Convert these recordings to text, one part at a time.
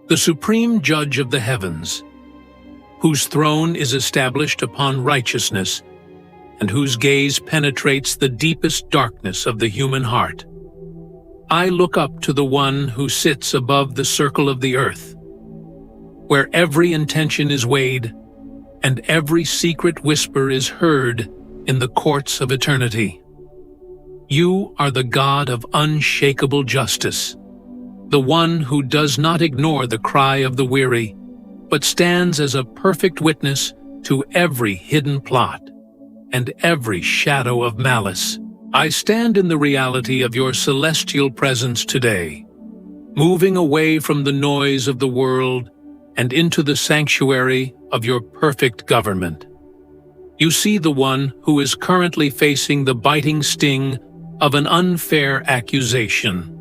the supreme judge of the heavens, whose throne is established upon righteousness and whose gaze penetrates the deepest darkness of the human heart. I look up to the one who sits above the circle of the earth, where every intention is weighed and every secret whisper is heard in the courts of eternity. You are the God of unshakable justice, the one who does not ignore the cry of the weary, but stands as a perfect witness to every hidden plot and every shadow of malice. I stand in the reality of your celestial presence today, moving away from the noise of the world and into the sanctuary of your perfect government. You see the one who is currently facing the biting sting of an unfair accusation,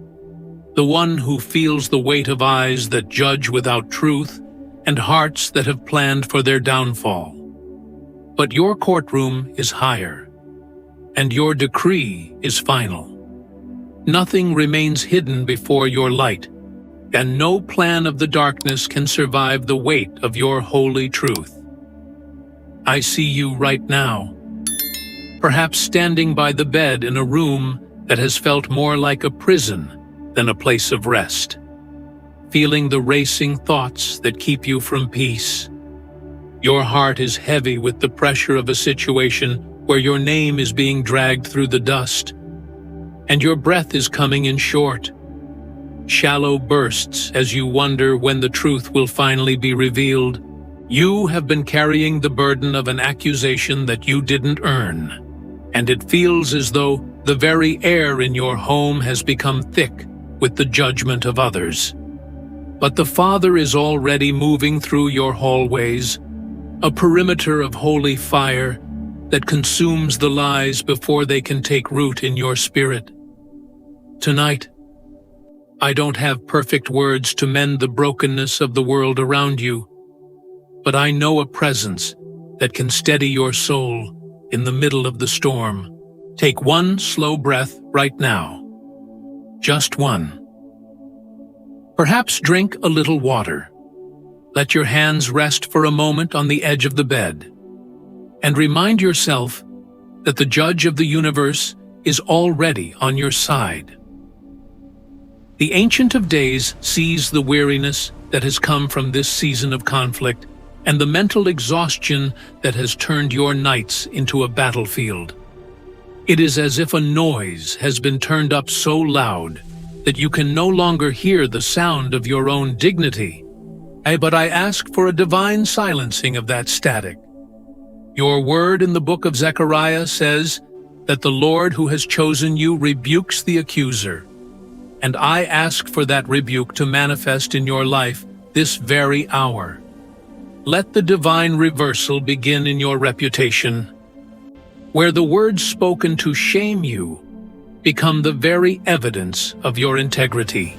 the one who feels the weight of eyes that judge without truth and hearts that have planned for their downfall. But your courtroom is higher, and your decree is final. Nothing remains hidden before your light, and no plan of the darkness can survive the weight of your holy truth. I see you right now, perhaps standing by the bed in a room that has felt more like a prison than a place of rest, feeling the racing thoughts that keep you from peace. Your heart is heavy with the pressure of a situation where your name is being dragged through the dust, and your breath is coming in short. Shallow bursts as you wonder when the truth will finally be revealed. You have been carrying the burden of an accusation that you didn't earn, and it feels as though the very air in your home has become thick with the judgment of others. But the Father is already moving through your hallways, a perimeter of holy fire that consumes the lies before they can take root in your spirit. Tonight, I don't have perfect words to mend the brokenness of the world around you, but I know a presence that can steady your soul in the middle of the storm. Take one slow breath right now. Just one. Perhaps drink a little water. Let your hands rest for a moment on the edge of the bed, and remind yourself that the Judge of the universe is already on your side. The Ancient of Days sees the weariness that has come from this season of conflict and the mental exhaustion that has turned your nights into a battlefield. It is as if a noise has been turned up so loud that you can no longer hear the sound of your own dignity. But I ask for a divine silencing of that static. Your word in the book of Zechariah says that the Lord who has chosen you rebukes the accuser, and I ask for that rebuke to manifest in your life this very hour. Let the divine reversal begin in your reputation, where the words spoken to shame you become the very evidence of your integrity.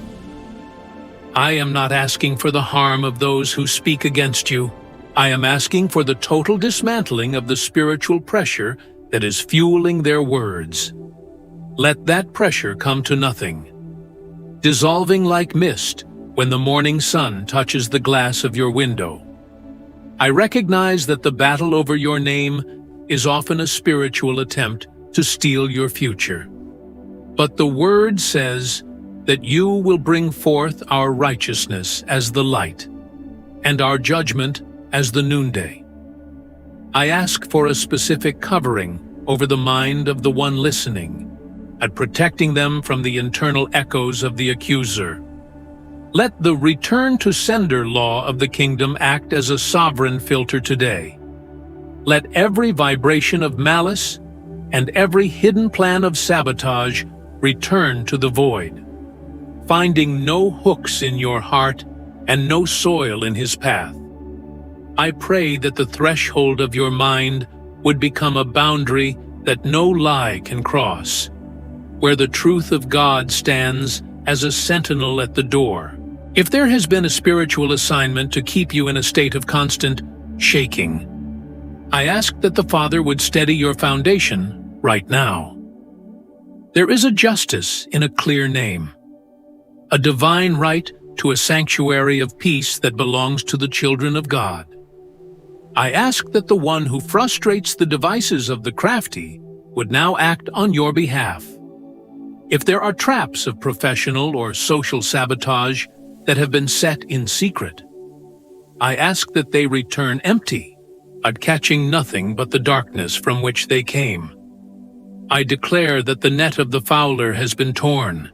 I am not asking for the harm of those who speak against you. I am asking for the total dismantling of the spiritual pressure that is fueling their words. Let that pressure come to nothing, dissolving like mist when the morning sun touches the glass of your window. I recognize that the battle over your name is often a spiritual attempt to steal your future. But the Word says that you will bring forth our righteousness as the light, and our judgment as the noonday. I ask for a specific covering over the mind of the one listening, and protecting them from the internal echoes of the accuser. Let the return to sender law of the kingdom act as a sovereign filter today. Let every vibration of malice and every hidden plan of sabotage return to the void, finding no hooks in your heart and no soil in his path. I pray that the threshold of your mind would become a boundary that no lie can cross, where the truth of God stands as a sentinel at the door. If there has been a spiritual assignment to keep you in a state of constant shaking, I ask that the Father would steady your foundation right now. There is a justice in a clear name, a divine right to a sanctuary of peace that belongs to the children of God. I ask that the one who frustrates the devices of the crafty would now act on your behalf. If there are traps of professional or social sabotage that have been set in secret, I ask that they return empty, catching nothing but the darkness from which they came. I declare that the net of the fowler has been torn,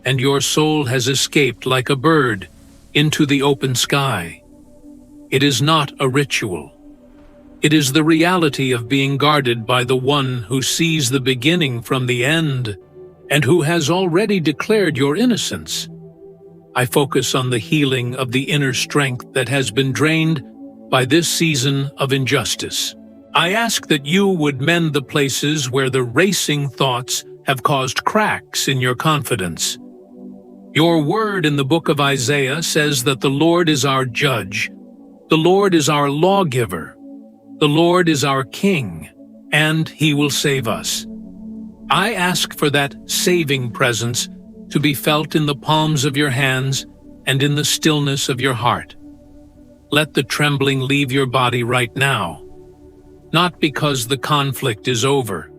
and your soul has escaped like a bird into the open sky. It is not a ritual. It is the reality of being guarded by the one who sees the beginning from the end and who has already declared your innocence. I focus on the healing of the inner strength that has been drained by this season of injustice. I ask that you would mend the places where the racing thoughts have caused cracks in your confidence. Your word in the book of Isaiah says that the Lord is our judge, the Lord is our lawgiver, the Lord is our king, and he will save us. I ask for that saving presence to be felt in the palms of your hands and in the stillness of your heart. Let the trembling leave your body right now, not because the conflict is over,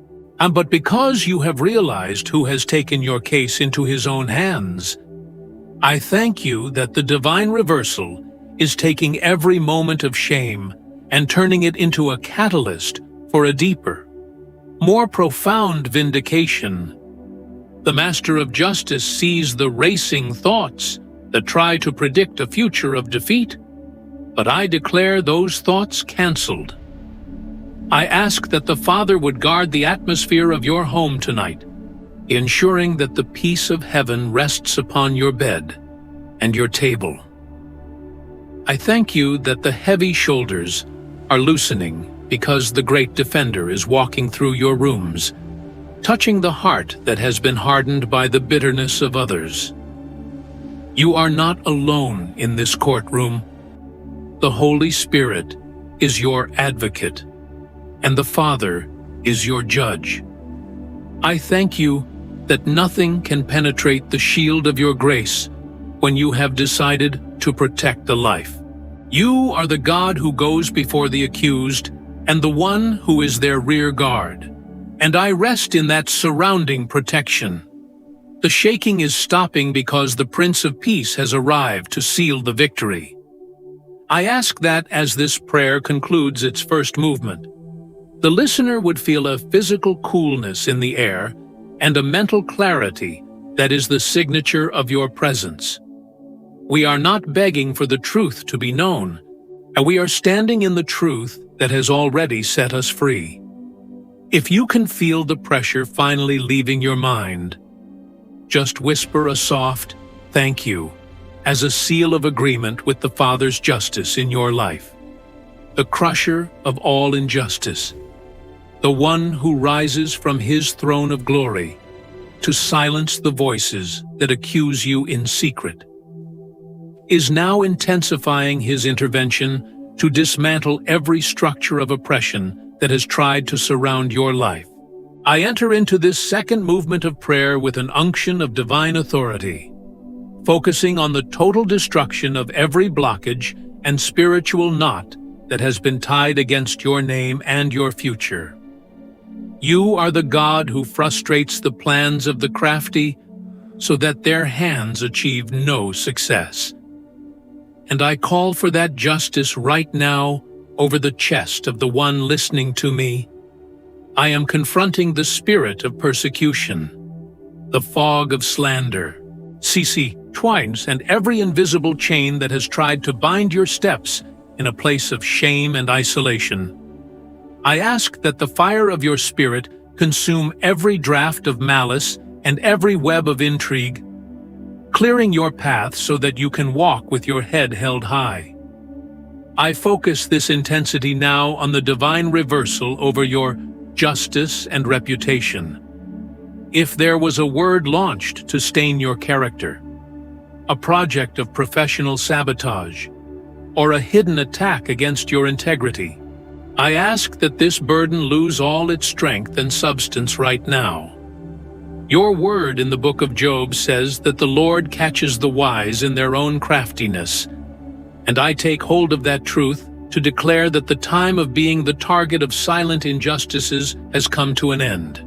but because you have realized who has taken your case into his own hands. I thank you that the divine reversal is taking every moment of shame and turning it into a catalyst for a deeper, more profound vindication. The Master of Justice sees the racing thoughts that try to predict a future of defeat, but I declare those thoughts canceled. I ask that the Father would guard the atmosphere of your home tonight, ensuring that the peace of heaven rests upon your bed and your table. I thank you that the heavy shoulders are loosening because the great defender is walking through your rooms, touching the heart that has been hardened by the bitterness of others. You are not alone in this courtroom. The Holy Spirit is your advocate, and the Father is your judge. I thank you that nothing can penetrate the shield of your grace when you have decided to protect the life. You are the God who goes before the accused and the one who is their rear guard, and I rest in that surrounding protection. The shaking is stopping because the Prince of Peace has arrived to seal the victory. I ask that as this prayer concludes its first movement, the listener would feel a physical coolness in the air and a mental clarity that is the signature of your presence. We are not begging for the truth to be known, and we are standing in the truth that has already set us free. If you can feel the pressure finally leaving your mind, just whisper a soft "thank you" as a seal of agreement with the Father's justice in your life. The crusher of all injustice, the one who rises from his throne of glory to silence the voices that accuse you in secret, is now intensifying his intervention to dismantle every structure of oppression that has tried to surround your life. I enter into this second movement of prayer with an unction of divine authority, focusing on the total destruction of every blockage and spiritual knot that has been tied against your name and your future. You are the God who frustrates the plans of the crafty so that their hands achieve no success. And I call for that justice right now over the chest of the one listening to me. I am confronting the spirit of persecution, the fog of slander, twines, and every invisible chain that has tried to bind your steps in a place of shame and isolation. I ask that the fire of your spirit consume every draft of malice and every web of intrigue, clearing your path so that you can walk with your head held high. I focus this intensity now on the divine reversal over your justice and reputation. If there was a word launched to stain your character, a project of professional sabotage, or a hidden attack against your integrity, I ask that this burden lose all its strength and substance right now. Your word in the book of Job says that the Lord catches the wise in their own craftiness, and I take hold of that truth to declare that the time of being the target of silent injustices has come to an end.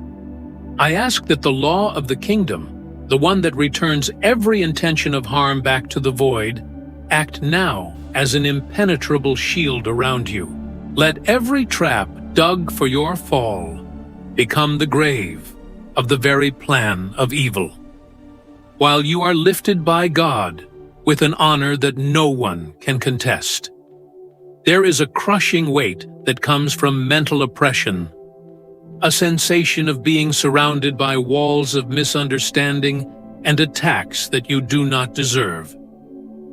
I ask that the law of the kingdom, the one that returns every intention of harm back to the void, act now as an impenetrable shield around you. Let every trap dug for your fall become the grave of the very plan of evil, while you are lifted by God with an honor that no one can contest. There is a crushing weight that comes from mental oppression, a sensation of being surrounded by walls of misunderstanding and attacks that you do not deserve.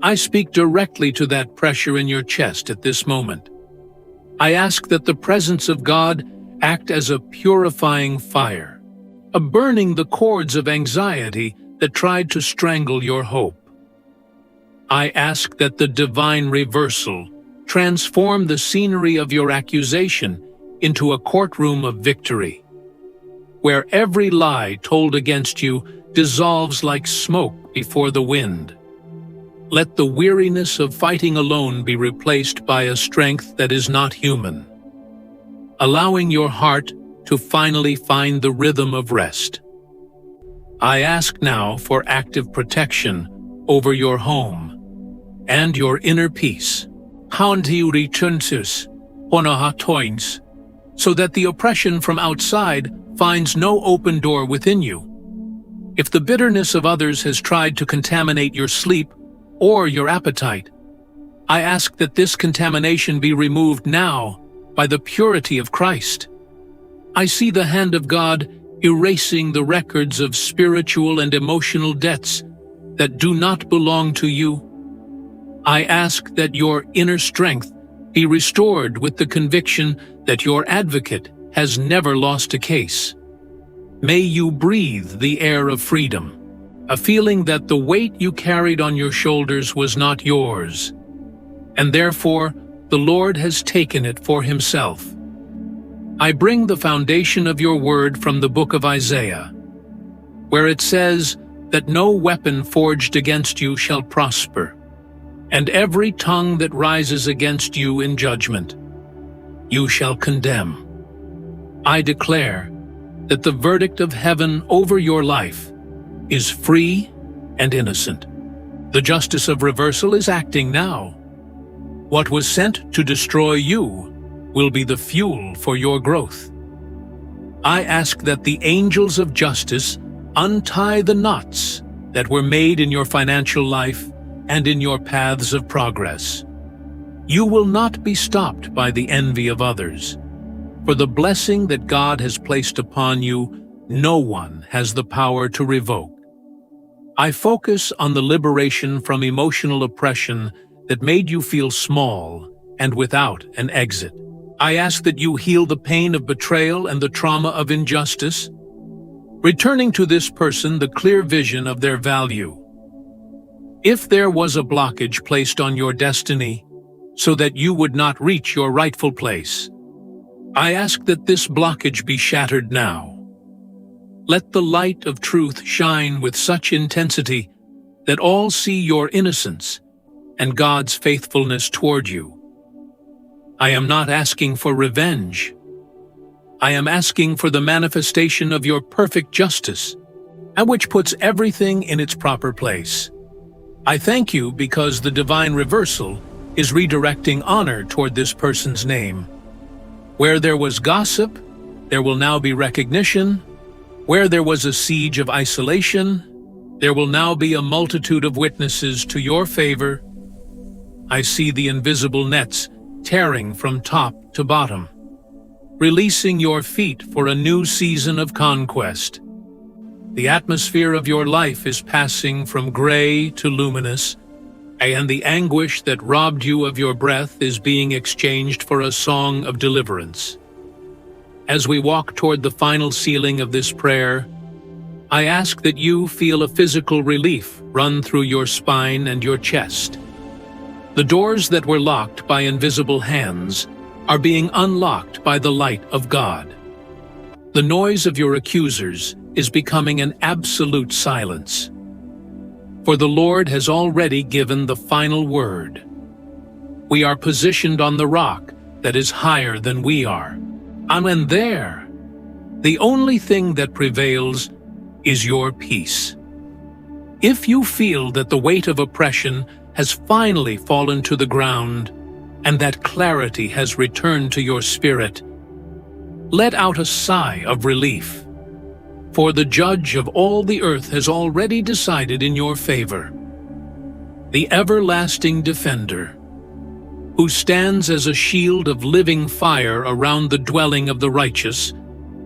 I speak directly to that pressure in your chest at this moment. I ask that the presence of God act as a purifying fire, a burning the cords of anxiety that tried to strangle your hope. I ask that the divine reversal transform the scenery of your accusation into a courtroom of victory, where every lie told against you dissolves like smoke before the wind. Let the weariness of fighting alone be replaced by a strength that is not human, allowing your heart to finally find the rhythm of rest. I ask now for active protection over your home and your inner peace, so that the oppression from outside finds no open door within you. If the bitterness of others has tried to contaminate your sleep or your appetite, I ask that this contamination be removed now by the purity of Christ. I see the hand of God erasing the records of spiritual and emotional debts that do not belong to you. I ask that your inner strength be restored with the conviction that your advocate has never lost a case. May you breathe the air of freedom, a feeling that the weight you carried on your shoulders was not yours, and therefore the Lord has taken it for himself. I bring the foundation of your word from the book of Isaiah, where it says that no weapon forged against you shall prosper, and every tongue that rises against you in judgment, you shall condemn. I declare that the verdict of heaven over your life is free and innocent. The justice of reversal is acting now. What was sent to destroy you will be the fuel for your growth. I ask that the angels of justice untie the knots that were made in your financial life and in your paths of progress. You will not be stopped by the envy of others, for the blessing that God has placed upon you, no one has the power to revoke. I focus on the liberation from emotional oppression that made you feel small and without an exit. I ask that you heal the pain of betrayal and the trauma of injustice, returning to this person the clear vision of their value. If there was a blockage placed on your destiny so that you would not reach your rightful place, I ask that this blockage be shattered now. Let the light of truth shine with such intensity that all see your innocence and God's faithfulness toward you. I am not asking for revenge. I am asking for the manifestation of your perfect justice, and which puts everything in its proper place. I thank you because the divine reversal is redirecting honor toward this person's name. Where there was gossip, there will now be recognition. Where there was a siege of isolation, there will now be a multitude of witnesses to your favor. I see the invisible nets tearing from top to bottom, releasing your feet for a new season of conquest. The atmosphere of your life is passing from gray to luminous, and the anguish that robbed you of your breath is being exchanged for a song of deliverance. As we walk toward the final sealing of this prayer, I ask that you feel a physical relief run through your spine and your chest. The doors that were locked by invisible hands are being unlocked by the light of God. The noise of your accusers is becoming an absolute silence. For the Lord has already given the final word. We are positioned on the rock that is higher than we are. And there, the only thing that prevails is your peace. If you feel that the weight of oppression has finally fallen to the ground, and that clarity has returned to your spirit, let out a sigh of relief. For the Judge of all the earth has already decided in your favor. The everlasting Defender, who stands as a shield of living fire around the dwelling of the righteous,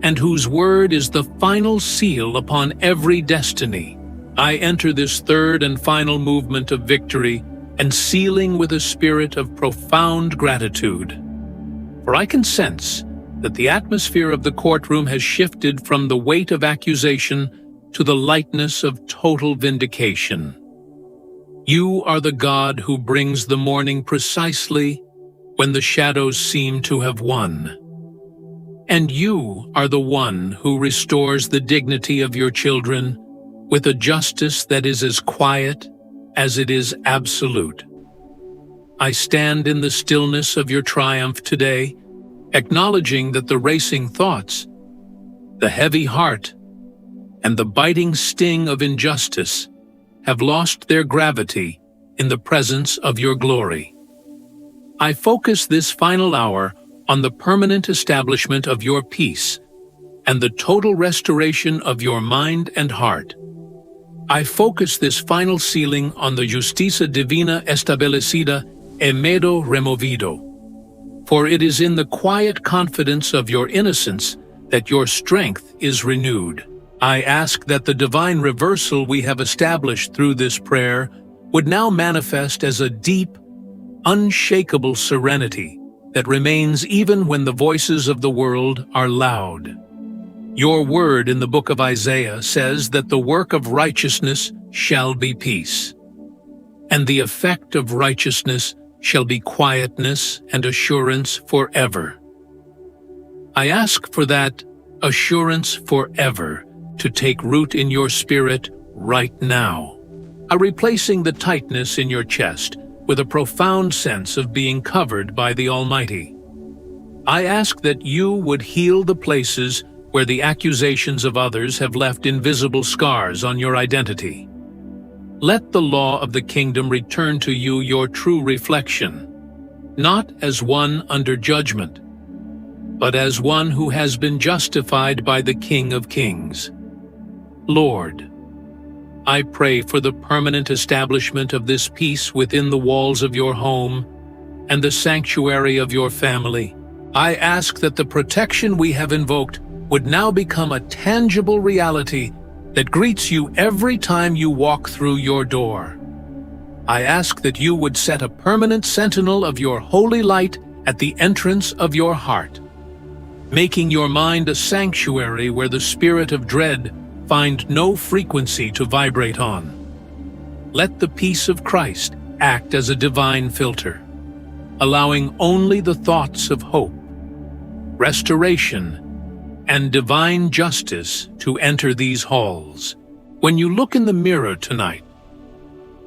and whose word is the final seal upon every destiny. I enter this third and final movement of victory and sealing with a spirit of profound gratitude. For I can sense that the atmosphere of the courtroom has shifted from the weight of accusation to the lightness of total vindication. You are the God who brings the morning precisely when the shadows seem to have won. And you are the one who restores the dignity of your children with a justice that is as quiet as it is absolute. I stand in the stillness of your triumph today, acknowledging that the racing thoughts, the heavy heart, and the biting sting of injustice have lost their gravity in the presence of your glory. I focus this final hour on the permanent establishment of your peace and the total restoration of your mind and heart. I focus this final sealing on the justicia divina establecida e medo removido. For it is in the quiet confidence of your innocence that your strength is renewed. I ask that the divine reversal we have established through this prayer would now manifest as a deep, unshakable serenity that remains even when the voices of the world are loud. Your word in the book of Isaiah says that the work of righteousness shall be peace, and the effect of righteousness shall be quietness and assurance forever. I ask for that assurance forever to take root in your spirit right now, replacing the tightness in your chest with a profound sense of being covered by the Almighty. I ask that you would heal the places where the accusations of others have left invisible scars on your identity. Let the law of the kingdom return to you your true reflection, not as one under judgment, but as one who has been justified by the King of Kings. Lord, I pray for the permanent establishment of this peace within the walls of your home and the sanctuary of your family. I ask that the protection we have invoked would now become a tangible reality that greets you every time you walk through your door. I ask that you would set a permanent sentinel of your holy light at the entrance of your heart, making your mind a sanctuary where the spirit of dread find no frequency to vibrate on. Let the peace of Christ act as a divine filter, allowing only the thoughts of hope, restoration, and divine justice to enter these halls. When you look in the mirror tonight,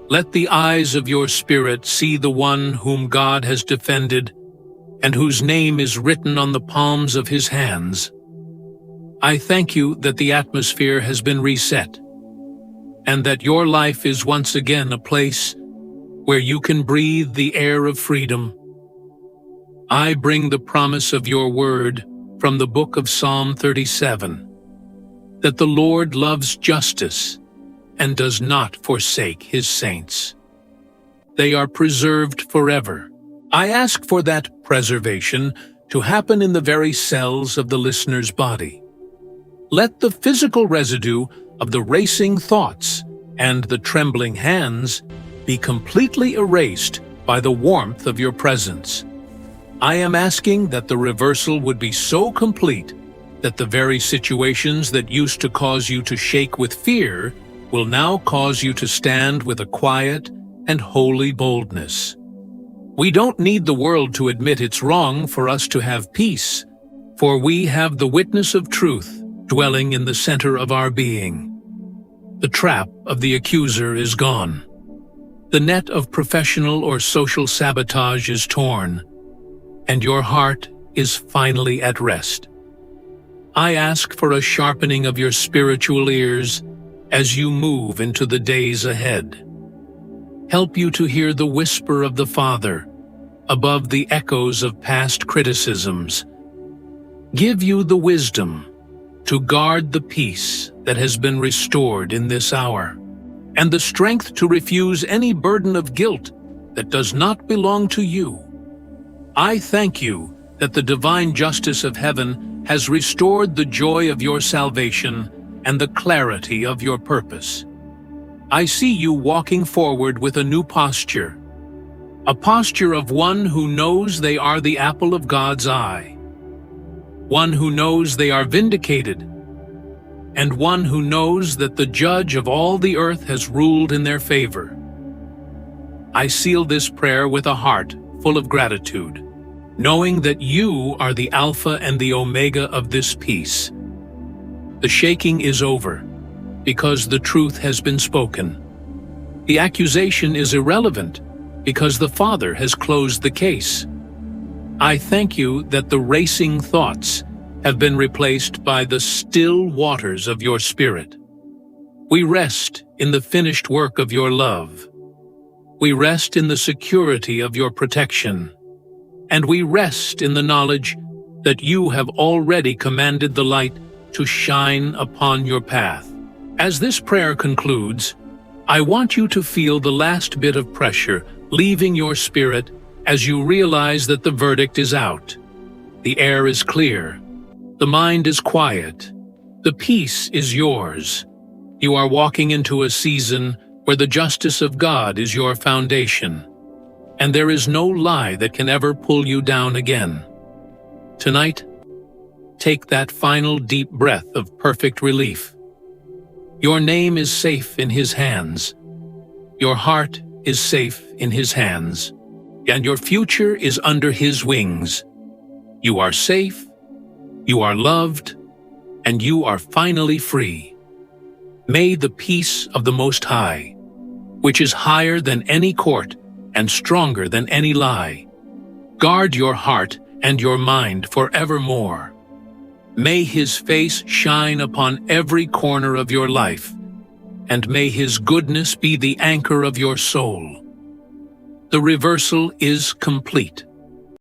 let the eyes of your spirit see the one whom God has defended and whose name is written on the palms of his hands. I thank you that the atmosphere has been reset and that your life is once again a place where you can breathe the air of freedom. I bring the promise of your word from the book of Psalm 37, that the Lord loves justice and does not forsake his saints. They are preserved forever. I ask for that preservation to happen in the very cells of the listener's body. Let the physical residue of the racing thoughts and the trembling hands be completely erased by the warmth of your presence. I am asking that the reversal would be so complete that the very situations that used to cause you to shake with fear will now cause you to stand with a quiet and holy boldness. We don't need the world to admit it's wrong for us to have peace, for we have the witness of truth dwelling in the center of our being. The trap of the accuser is gone. The net of professional or social sabotage is torn, and your heart is finally at rest. I ask for a sharpening of your spiritual ears as you move into the days ahead. Help you to hear the whisper of the Father above the echoes of past criticisms. Give you the wisdom to guard the peace that has been restored in this hour, and the strength to refuse any burden of guilt that does not belong to you. I thank you that the divine justice of heaven has restored the joy of your salvation and the clarity of your purpose. I see you walking forward with a new posture, a posture of one who knows they are the apple of God's eye, one who knows they are vindicated, and one who knows that the Judge of all the earth has ruled in their favor. I seal this prayer with a heart full of gratitude, knowing that you are the Alpha and the Omega of this peace. The shaking is over, because the truth has been spoken. The accusation is irrelevant, because the Father has closed the case. I thank you that the racing thoughts have been replaced by the still waters of your Spirit. We rest in the finished work of your love. We rest in the security of your protection. And we rest in the knowledge that you have already commanded the light to shine upon your path. As this prayer concludes, I want you to feel the last bit of pressure leaving your spirit as you realize that the verdict is out. The air is clear. The mind is quiet. The peace is yours. You are walking into a season where the justice of God is your foundation, and there is no lie that can ever pull you down again. Tonight, take that final deep breath of perfect relief. Your name is safe in His hands. Your heart is safe in His hands, and your future is under His wings. You are safe, you are loved, and you are finally free. May the peace of the Most High, which is higher than any court and stronger than any lie, guard your heart and your mind forevermore. May His face shine upon every corner of your life, and may His goodness be the anchor of your soul. The reversal is complete.